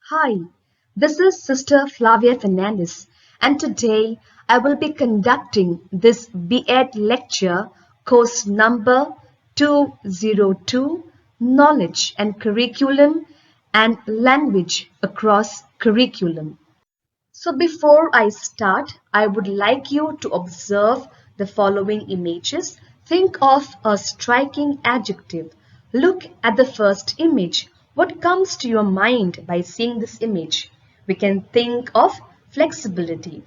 Hi, this is Sister Flavia Fernandez, and today I will be conducting this B.ed lecture, course number 202, Knowledge and Curriculum and Language Across Curriculum. So before I start, I would like you to observe the following images. Think of a striking adjective. Look at the first image. What comes to your mind by seeing this image? We can think of flexibility.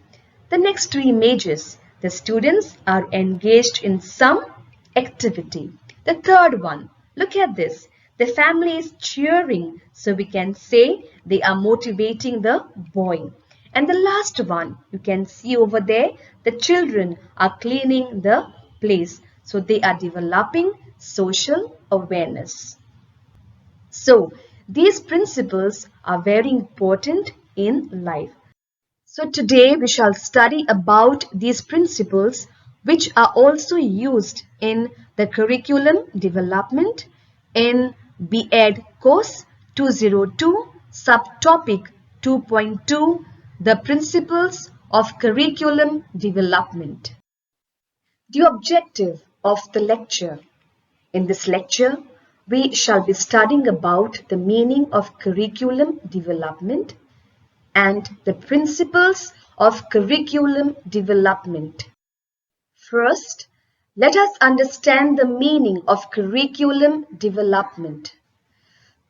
The next two images, the students are engaged in some activity. The third one, look at this. The family is cheering, so we can say they are motivating the boy. And the last one, you can see over there, the children are cleaning the place. So they are developing social awareness. So these principles are very important in life. So today we shall study about these principles which are also used in the curriculum development in B.ed course 202 subtopic 2.2, the principles of curriculum development. The objective of the lecture. In this lecture, we shall be studying about the meaning of curriculum development and the principles of curriculum development. First, let us understand the meaning of curriculum development.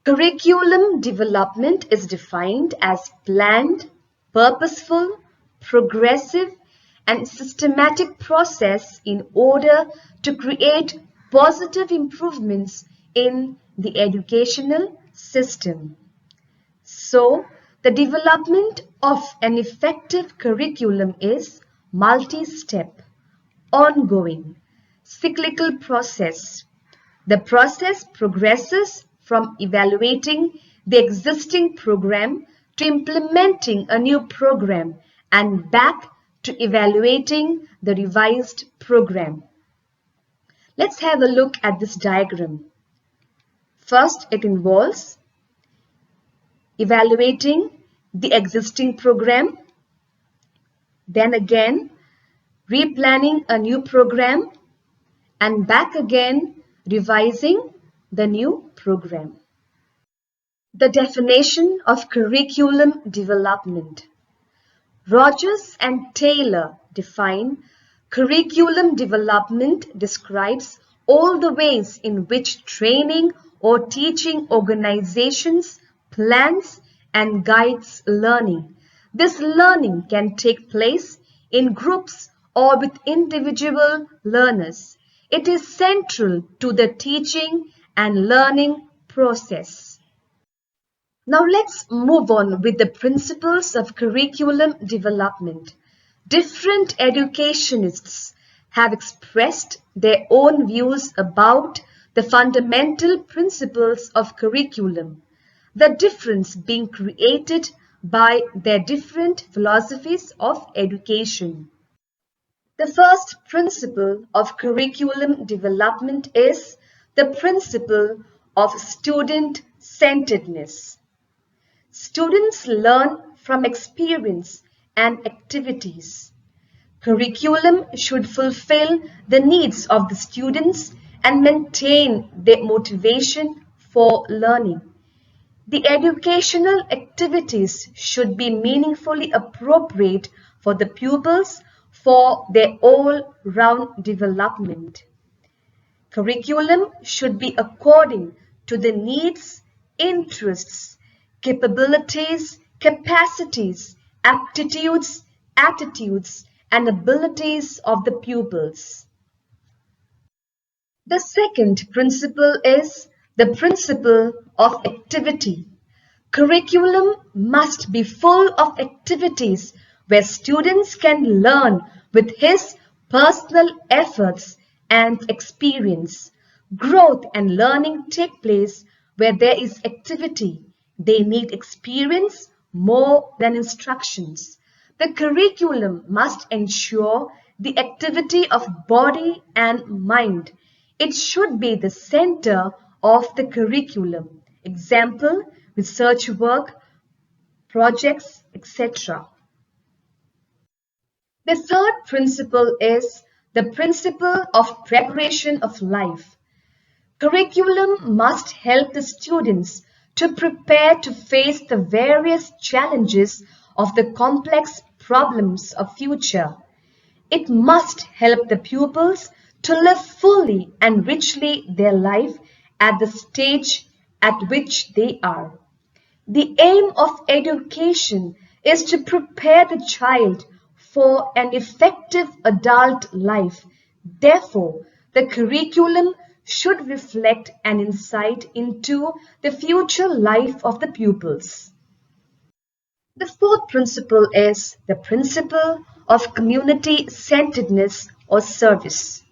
Curriculum development is defined as planned, purposeful, progressive, and systematic process in order to create positive improvements in the educational system. So, the development of an effective curriculum is multi-step, ongoing, cyclical process. The process progresses from evaluating the existing program to implementing a new program and back to evaluating the revised program. Let's have a look at this diagram. First, it involves evaluating the existing program, then again replanning a new program, and back again revising the new program. The definition of curriculum development. Rogers and Taylor define curriculum development describes all the ways in which training or teaching organizations plans and guides learning. This learning can take place in groups or with individual learners. It is central to the teaching and learning process. Now let's move on with the principles of curriculum development. Different educationists have expressed their own views about the fundamental principles of curriculum, the difference being created by their different philosophies of education. The first principle of curriculum development is the principle of student-centeredness. Students learn from experience and activities. Curriculum should fulfill the needs of the students and maintain their motivation for learning. The educational activities should be meaningfully appropriate for the pupils for their all-round development. Curriculum should be according to the needs, interests, capabilities, capacities, aptitudes, attitudes, and abilities of the pupils. The second principle is the principle of activity. Curriculum must be full of activities where students can learn with his personal efforts and experience. Growth and learning take place where there is activity. They need experience more than instructions. The curriculum must ensure the activity of body and mind. It should be the center of the curriculum. Example, research work, projects, etc. The third principle is the principle of preparation of life. Curriculum must help the students to prepare to face the various challenges of the complex problems of future. It must help the pupils to live fully and richly their life at the stage at which they are. The aim of education is to prepare the child for an effective adult life. Therefore, the curriculum should reflect an insight into the future life of the pupils. The fourth principle is the principle of community-centeredness or service.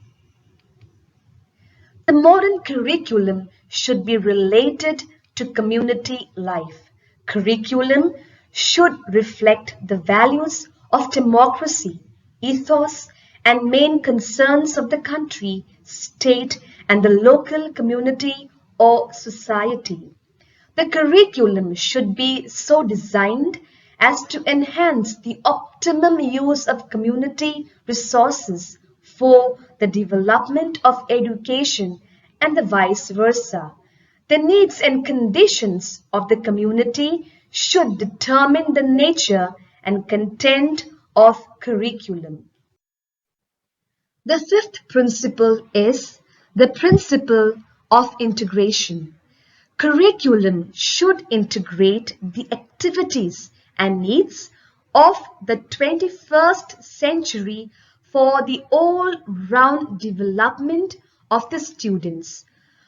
The modern curriculum should be related to community life. Curriculum should reflect the values of democracy, ethos, and main concerns of the country, state, and the local community or society. The curriculum should be so designed as to enhance the optimum use of community resources for the development of education and the vice versa. The needs and conditions of the community should determine the nature and content of curriculum. The fifth principle is the principle of integration. Curriculum should integrate the activities and needs of the 21st century for the all-round development of the students.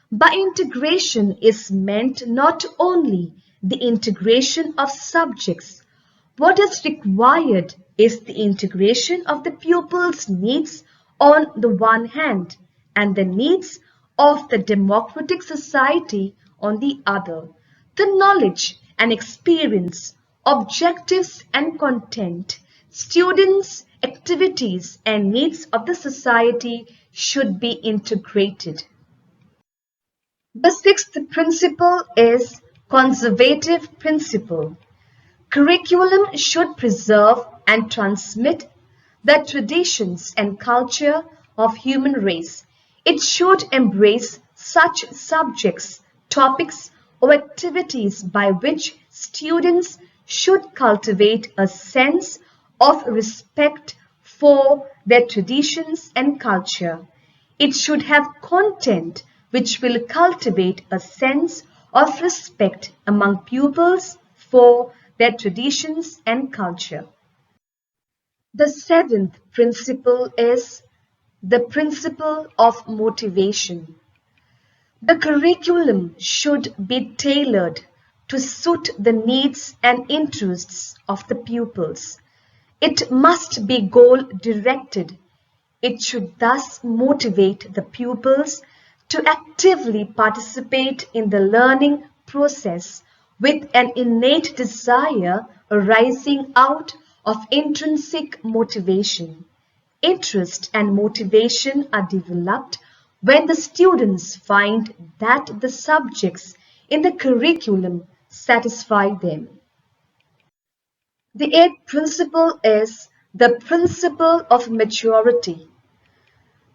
By integration is meant not only the integration of subjects. What is required is the integration of the pupils' needs on the one hand and the needs of the democratic society on the other. The knowledge and experience, objectives and content, students' activities and needs of the society should be integrated. The sixth principle is conservative principle. Curriculum should preserve and transmit the traditions and culture of human race. It should embrace such subjects, topics, or activities by which students should cultivate a sense of respect for their traditions and culture. It should have content which will cultivate a sense of respect among pupils for their traditions and culture. The seventh principle is the principle of motivation. The curriculum should be tailored to suit the needs and interests of the pupils. It must be goal-directed. It should thus motivate the pupils to actively participate in the learning process with an innate desire arising out of intrinsic motivation. Interest and motivation are developed when the students find that the subjects in the curriculum satisfy them. The eighth principle is the principle of maturity.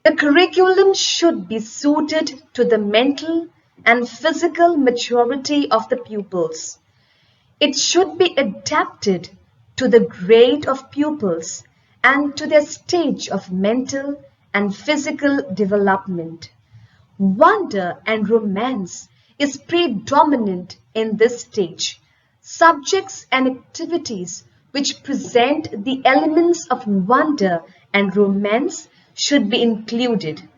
The curriculum should be suited to the mental and physical maturity of the pupils. It should be adapted to the grade of pupils and to their stage of mental and physical development. Wonder and romance is predominant in this stage. Subjects and activities which present the elements of wonder and romance should be included.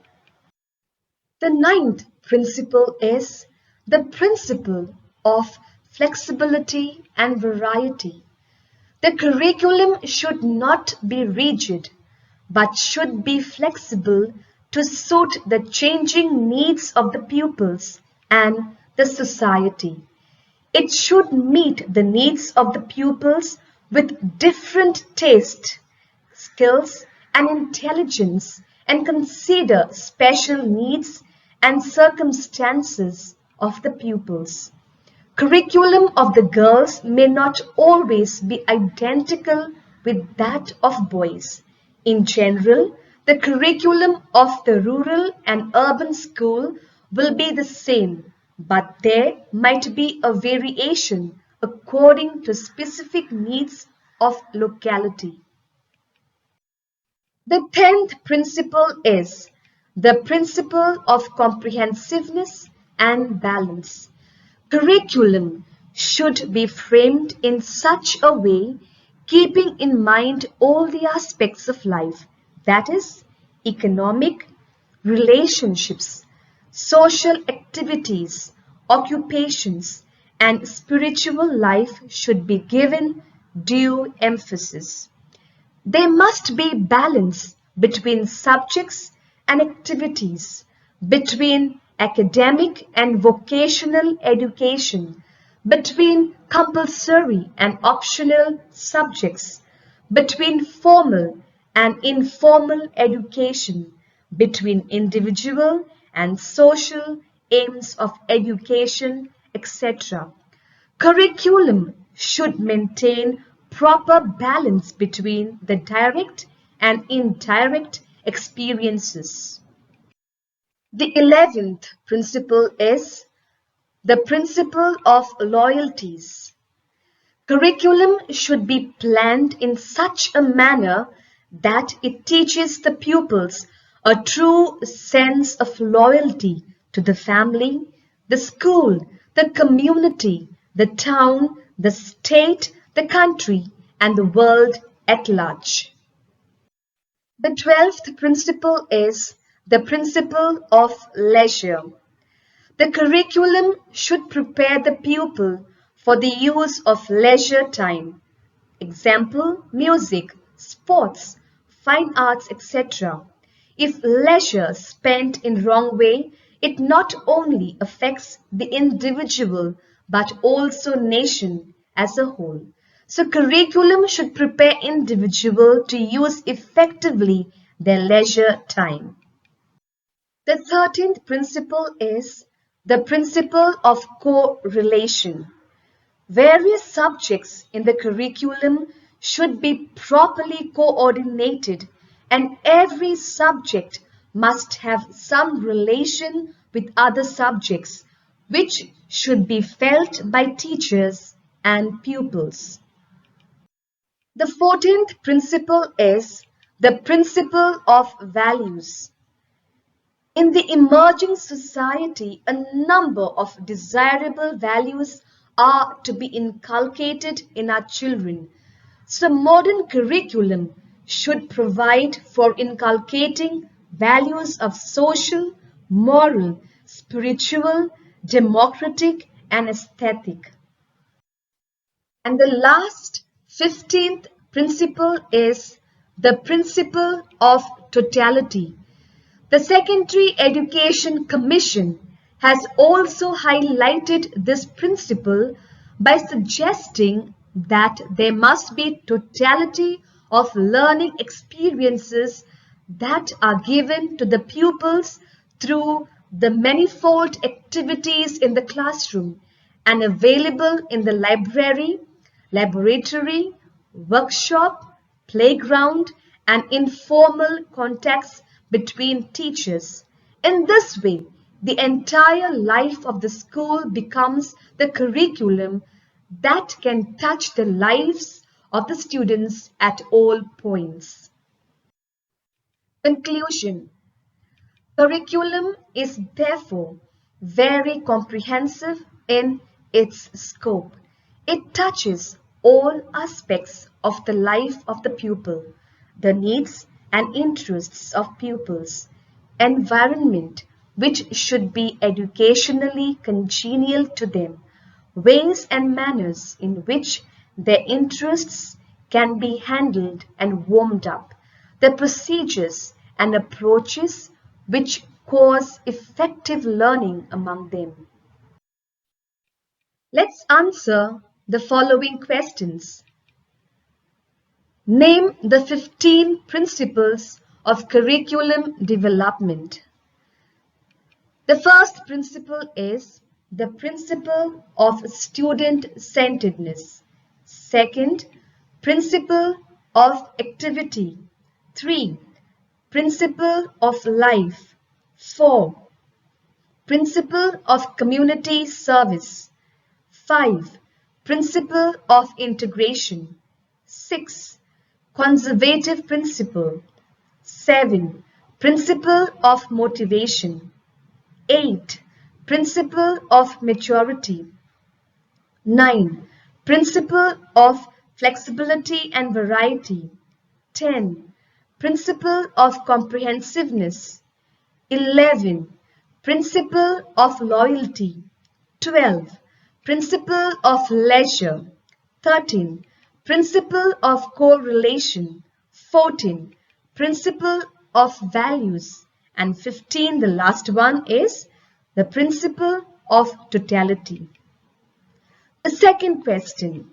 The ninth principle is the principle of flexibility and variety. The curriculum should not be rigid, but should be flexible to suit the changing needs of the pupils and the society. It should meet the needs of the pupils with different taste, skills, and intelligence, and consider special needs and circumstances of the pupils. Curriculum of the girls may not always be identical with that of boys. In general, the curriculum of the rural and urban school will be the same, but there might be a variation according to specific needs of locality. The 10th principle is the principle of comprehensiveness and balance. Curriculum should be framed in such a way, keeping in mind all the aspects of life, that is, economic, relationships, social activities, occupations, and spiritual life should be given due emphasis. There must be balance between subjects and activities, between academic and vocational education, between compulsory and optional subjects, between formal and informal education, between individual and social aims of education, etc. Curriculum should maintain proper balance between the direct and indirect experiences. The 11th principle is the principle of loyalties. Curriculum should be planned in such a manner that it teaches the pupils a true sense of loyalty to the family, the school, the community, the town, the state, the country, and the world at large. The 12th principle is the principle of leisure. The curriculum should prepare the pupil for the use of leisure time. Example, music, sports, fine arts, etc. If leisure spent in wrong way, it not only affects the individual but also nation as a whole. So curriculum should prepare individual to use effectively their leisure time. The 13th principle is the principle of correlation. Various subjects in the curriculum should be properly coordinated, and every subject must have some relation with other subjects, which should be felt by teachers and pupils. The 14th principle is the principle of values. In the emerging society, a number of desirable values are to be inculcated in our children. So modern curriculum should provide for inculcating values of social, moral, spiritual, democratic, and aesthetic. And the last 15th principle is the principle of totality. The Secondary Education Commission has also highlighted this principle by suggesting that there must be totality of learning experiences that are given to the pupils through the manifold activities in the classroom and available in the library, laboratory, workshop, playground, and informal contacts between teachers. In this way, the entire life of the school becomes the curriculum that can touch the lives of the students at all points. Conclusion. Curriculum is therefore very comprehensive in its scope. It touches all aspects of the life of the pupil, the needs and interests of pupils, environment which should be educationally congenial to them, ways and manners in which their interests can be handled and warmed up, the procedures and approaches which cause effective learning among them. Let's answer the following questions. Name the 15 principles of curriculum development. The first principle is the principle of student-centeredness. Second, principle of activity. 3. Principle of life. 4. Principle of community service. 5. Principle of integration. 6. Conservative principle. 7. Principle of motivation. 8. Principle of maturity. 9. Principle of flexibility and variety. 10. Principle of comprehensiveness. 11. Principle of loyalty. 12. Principle of leisure. 13. Principle of correlation. 14. Principle of values. And 15, the last one, is the principle of totality. The second question.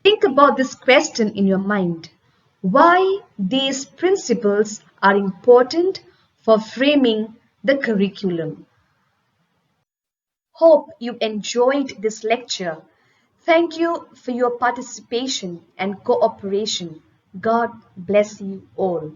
Think about this question in your mind. Why these principles are important for framing the curriculum. Hope you enjoyed this lecture. Thank you for your participation and cooperation. God bless you all.